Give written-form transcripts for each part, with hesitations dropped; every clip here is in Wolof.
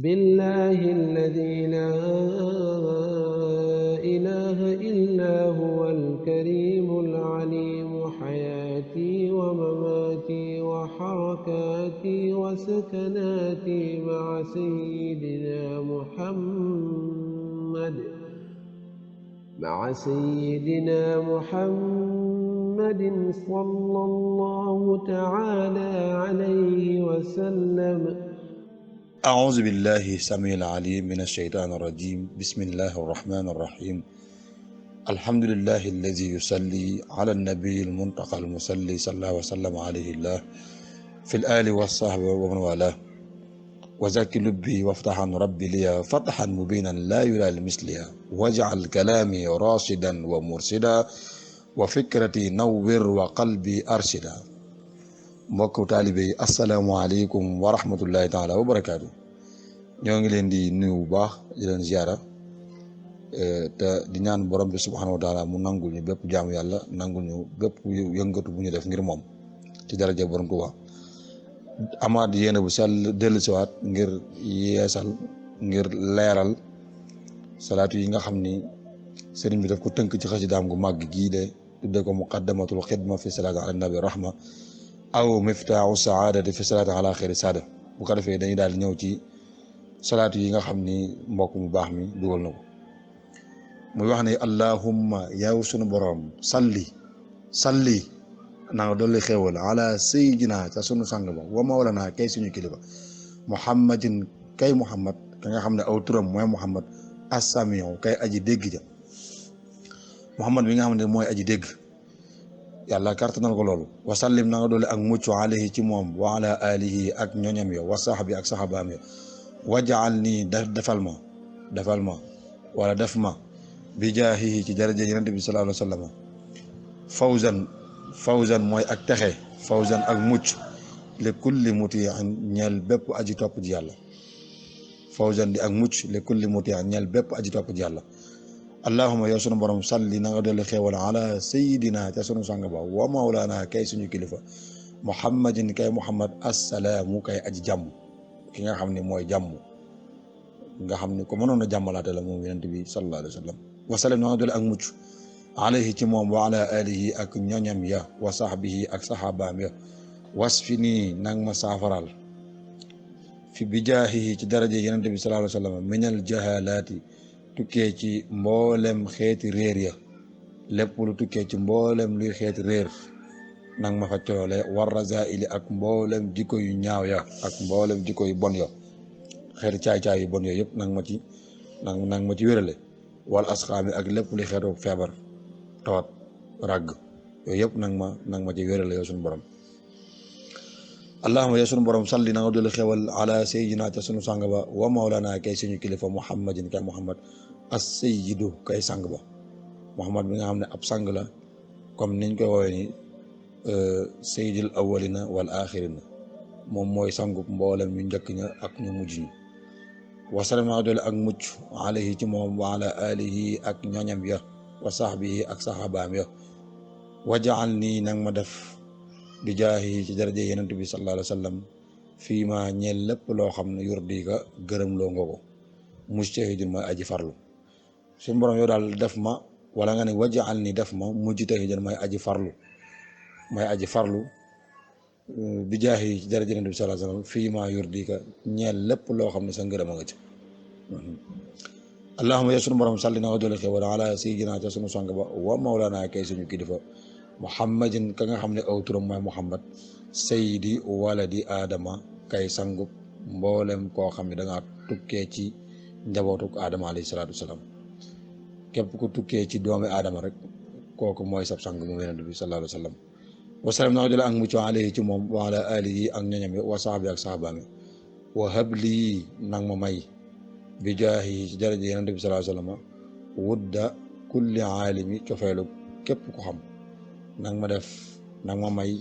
بالله الذي لا إله إلا هو الكريم العليم حياتي ومماتي وحركاتي وسكناتي مع سيدنا محمد صلى الله تعالى عليه وسلم. أعوذ بالله السميع العليم من الشيطان الرجيم. بسم الله الرحمن الرحيم. الحمد لله الذي يصلي على النبي المنتقى المصلي صلى الله وسلم عليه الله في الآل والصحب ومن والاه. وزكي لبي وافتحا ربي لي فتحا مبينا لا يرى لمثلها واجعل كلامي راشدا ومرشدا وفكرتي نور وقلبي أرشدا. mbokk taalibe yi asalaamaaleykum wa rahmatullahi taala wa barakaatu. ñoo ngi leen di nuyu bu baax di leen ziara te di ñaan borom bi subhanahu wa taala mu nangul ñu bépp jaamu yàlla nangul ñu bépp yëngatu bu ñu def ngir moom ci daraja borom Tuubaa. amaat yéene bu sell dellu siwaat ngir yeesal ngir leeral salaatu yi nga xam ni sëriñ bi daf ko tënk ci xasidaam gu màgg gii de tudde ko muqaddamatul xidma fi salaati ala nabi rahma aw miftaaxu saadati fi salaati ala xeeri saada. bu ko defee dañuy daal di ñëw ci salaatu yi nga xam ni mbokk mu baax mi dugal na ko muy wax ne allahumma yow sunu borom salli na nga dolli xéewal ala sayyidina ca sunu sang ba wa mawlana kay suñu kilifa muhammadin kay muhammad ka nga xam ne aw turam mooy muhammad assamiu kay aji dégg ja muhammad bi nga xam ne mooy aji dégg yàlla kartanal ko loolu. wasallim na nga doole ak mucc alayhi ci moom wa ala alihi ak ñoñam yo wa sahbi ak sahabaam yo wajaal nii defal ma wala def ma bi jaahihi ci daraja yonent bi sallallahu alayhi wa sallam fawzan mooy ak texe fawzan ak mucc li kulli mutiin ñeel bépp aji topp ji yàlla fawzan di ak mucc li kulli mutiin ñeel bépp aji topp ji yàlla. allahuma yow sunu borom salli na nga dolli xéewal ala sayidina ca sunu sang ba wa mawlana kay suñu kilifa muhammadin kay muhammad assalaamu kay aji jàmm ki nga xam ne mooy jàmm nga xam ne ko mënoon a jàmmalaate la moom yonent bi sallallahu alayhi wa sallam. wasallam na nga dolli ak mucc alayhi ci moom wa ala alihi ak ñoñam ya wa sahbihi ak sahabaam ya wasfi nii nang ma saafaral fi bijaahihi ci daraje yonent bi sallallahu alayhi wa sallam minal jahalaati tukkee ci mboolem xeeti réer ya lépp lu tukkee ci mboolem luy xeeti réer nang ma fa coole war razaili ak mboolem jikko yu ñaaw ya ak mboolem jikko yu bon ya xeeti caay-caay yu bon ya yëpp nang ma ci wérale wal asxaami ak lépp luy xeetu feebar tawat ràgg yooyu yëpp nang ma ci wérale yow suñu borom. allahuma yow sunu borom salli na nga dolli xewal ala sayyidina ca sunu sang ba wa mawlana kay suñu kilifa muhammadin kay muhammad as sayyidu kay sang ba muhammad bi nga xam ne ab sang la comme niñ koy woowee ni sayyidil awwalina wal axirina moom mooy sangu mboolem ñu njëkk ña ak ñu mujj ñi. wasalam na nga dolli ak mucc alayhi ci moom wa ala alihi ak ñoñam ya wa sahbihi ak sahabaam ya wajaal nii nang ma def bi jaahi ci daraje yonent bi sallallahu alayhi wa sallam fii ma ñeel lépp loo xam ne yurdi ka gërëm loo nga ko mujtahidin mooy aji farlu suñu borom yow daal def ma wala nga ne wajaal ni def ma mujtahidin mooy aji farlu bi jaahi ci daraje yonent bi sallallahu alayhi wa sallam fii ma yurdi ka ñeel lépp loo xam ne sa ngërëm a nga ci. allahumma yow sunu borom salli na nga doole xewal ala sayyidina ca sunu sang ba wa mawlana kay suñu kilifa muhammadin ka nga xam ne aw turam mooy muhammad sayidi waladi aadama kay sangub mboolem koo xam ne da ngaa tukkee ci njabootuk aadama alayhi salaatu wasalaam képp ku tukkee ci doomi aadama rek kooku mooy sab sang moom yonent bi sallallahu alayhi wa sallam. wasalam na nga jële ak mucc alayhi ci moom wa ala alihi ak ñoñam wa sahbi ak sahabaami wa habli nang ma may bi jaahi ci daraje yonent bi sallallahu alayhi wa sallam wudda kulli aalimi cofeelu képp ku xam nang ma may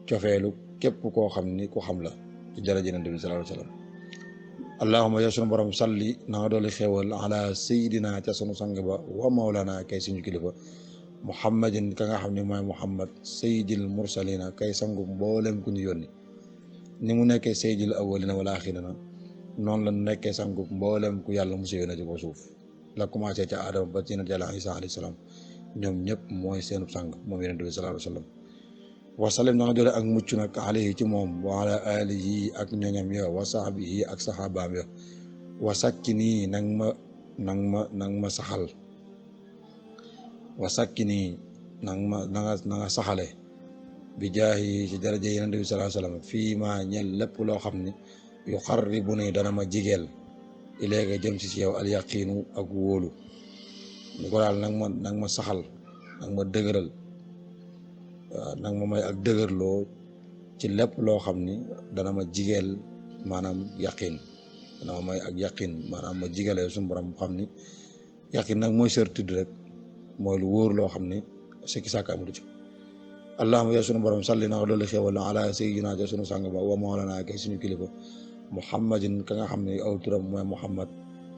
cofeelu képp koo xam ni ku xam la ci daraja yonent bi sallallahu alayhi wa sallam. allahumma yow sunu borom salli na nga dolli xéewal ala sayidina ca sunu sang ba wa mawlana kay suñu kilifa muhammadin ka nga xam ne mooy muhammad sayyidil mursalina kay sangu mboolem ku ñu yónni ni mu nekkee sayyidil awwalina wal axirina noonu la nekkee sangu mboolem ku yàlla musa yónnee ci ko suuf la commencé ca Aadama ba ci yonent yàlla Isa alayhi salaam ñoom ñëpp mooy seenu sang moom yonent bi sallallahu alayhi wa sallam wasallam na nga doole ak mucc nag alayhi ci moom wa ala alihi ak ñoñam ya wa sahbihi ak saxaabaam ya wa sakki nii nang ma saxal wa sakki nii na nga saxale bi jaahi ci daraja yonent bi sallallahu alayhi wa sallam fii ma ñel lépp loo xam ne yu xarribu ni dana ma jigeel iléega jëm ci yow al yaqiinu ak wóolu ni ko daal nang ma saxal nang ma dëgëral nang ma may ak dëgërloo ci lépp loo xam ni dana ma jigeel maanaam yaqiin dana ma may ak yaqiin maanaam ma jigelee suñu borom xam ni yaqiin nag mooy certitude rek mooy lu wóor loo xam ni sikki sàkk amatu ci allahumma yow sunu borom salli na doolu xéewal na ala sayyidina ca sunu sang ba wa mawlana kay suñu kilifa muhammadin ka nga xam ne aw turam mooy muhammad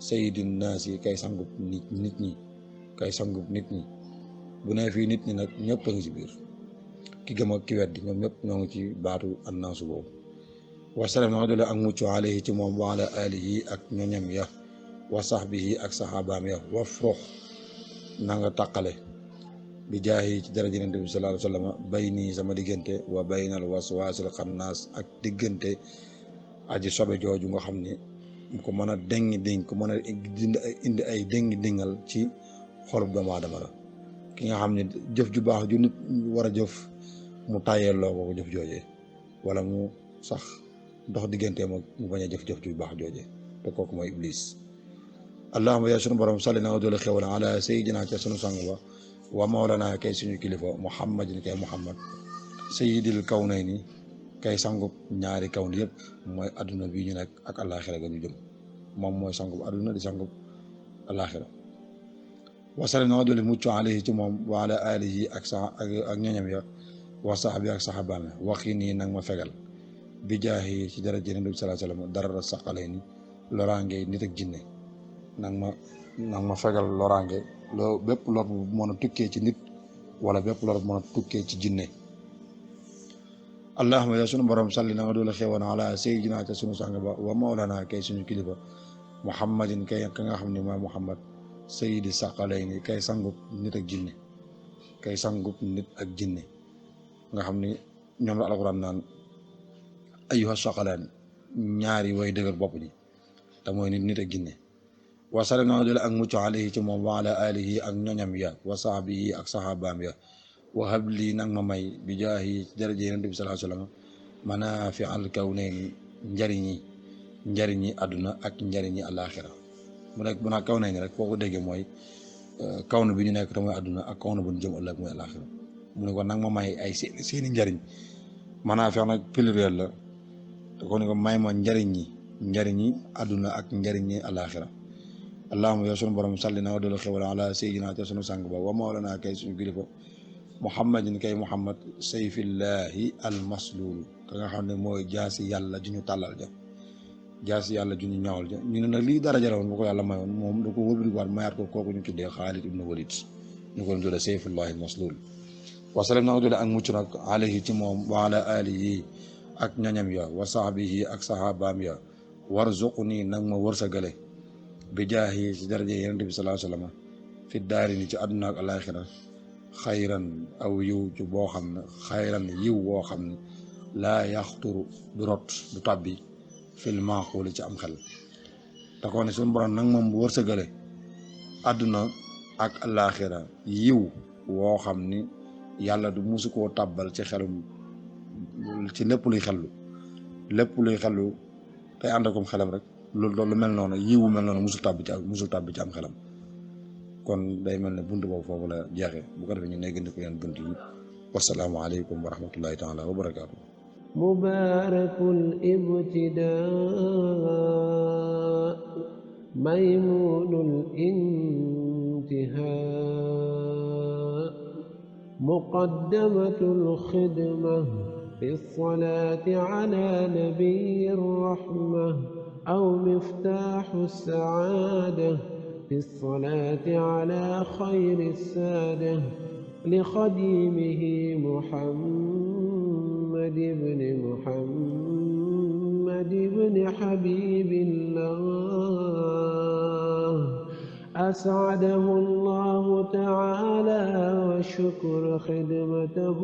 sayyidin naas yi kay sangub nit ñi bu ne fii nit ñi nag ñëpp a ngi ci biir ki gëm ak ki weddi ñoom ñëpp ñoo ngi ci baatu annaasu boobu wasalaam na nga doole ak mucc alayhi ci moom wa ala alihi ak ñoñam ya wa sahbihi ak saxaabaam ya wa frox na nga taqale bi jaahi ci daraja Yonent bi sallallahu alayhi wa sallam bayni sama diggante wa baynal waswaasil xannaas ak diggante aji sobe jooju nga xam ni ko mën a ko mën a indi ay dingal ci xolub doomu aadama la ki nga xam ne jëf ju baax ju nit war a jëf mu tàyyeel loo ko jëf joojee wala mu sax dox digganteem ak mu bañ a jëf ju baax joojee te kooku mooy iblis allahumma yaa sunu borom salli na nga doole xewal ala sayyidina ca sunu sang ba wa mawlana kay suñu kilifa muhammadin kay muhammad sayyidil kawnayni kay sangub ñaari kawn yëpp mooy adduna bii ñu nekk ak àllaaxira ga ñu jëm moom mooy sangub adduna di sangub àllaaxira wasale na nga doole mucc alayhi ci moom wa ala alihi ak ñoñam ya wa sahbi ak saxaabaam ya waxi nii nag ma fegal bi jaahi ci daraja Yonent bi sallallahu alayhi wa sallam dara saqalee ni loraange nit ak jinne nag ma fegal loraange bépp lor bu mën a tukkee ci nit wala bépp lor bu mën a tukkee ci jinne allahumma ya sunu borom salli na nga doole xewoon ala sayyidina ca sunu sang ba wa mawlana kay suñu kilifa muhammadin kay ka nga xam ne mooy muhammad sayyidi saqalayni kay sangub nit ak jinne nga xam ni ñoom la alquran naan ayyuha saqalaan ñaari way dëgër bopp ñi te mooy nit ak jinne wasale na nga doole ak mucc alayhi ci moom wa ala alihi ak ñoñam ya wa sahbihi ak saxaabaam ya wa habli nag ma may bi jaahi ci daraja Yonent bi sallallahu alayhi wa sallam manaafi al kawnayni njariñi àdduna ak njariñi àllaaxira mu nekk bu naa kawnayni rek foo ko déggee mooy kawnu bi ñu nekk te mooy àdduna ak kawnu bu ñu jëm ëllëg mooy àllaaxira mu ne ko nag ma may ay seeni njariñ manaafi nag pluriel la te ko ne ko may ma njariñi àdduna ak njariñi àllaaxira allahumma yow sunu borom salli na nga doole xewal ala sayyidina ca sunu sang ba wa mawlana kay suñu kilifa muhammadin kay muhammad sayfillahi al maslul ka nga xam ne mooy jaasi yàlla ju ñu tàllal jaasi yàlla ju ñu ñawal ja ñu ne nag lii daraja la woon bu ko yàlla mayoon moom da ko wëlbatiwaat mayaat ko kooku ñu tuddee Xaalid ibn Walid ñu ko doon tuddee sayfillahi al maslul wasalam na nga doole ak mucc nag alayhi ci moom wa ala alihi ak ñoñam ya wa sahbihi ak sahabaam ya warzuqni nag ma wërsagale bi jaahi ci daraja Yonent bi sallallahu alayhi wa sallam fi daari ni ci àdduna ak alaaxira xayran aw yiw ci boo xam ne xayran yiw woo xam ne laa yaxturu du rot du tàbbi fil maaxuuli ci am xel te ko ne suñu borom nag moom bu wërsëgale àdduna ak alaaxira yiw woo xam ni yàlla du musu koo tàbbal ci xelum ci lépp luy xellu tey ànd akom xelam rek loolu mel noonu yiwu mel noonu musul tàbbi ci am xelam kon day mel ne bunt boobu foofu la jeexee bu ko defee ñu ne gën ko yeen bunt yi wasalaamu aleykum wa rahmatullahi taala wa barakaatu mubaarakul ibtidaa maymunul intihaa muqaddamatul xidma fi salaati ala nabiyyi rahma aw miftaaxu saada في الصلاة على خير السادة لخديمه محمد بن محمد محمد بن حبيب الله أسعده الله تعالى، وشكر خدمته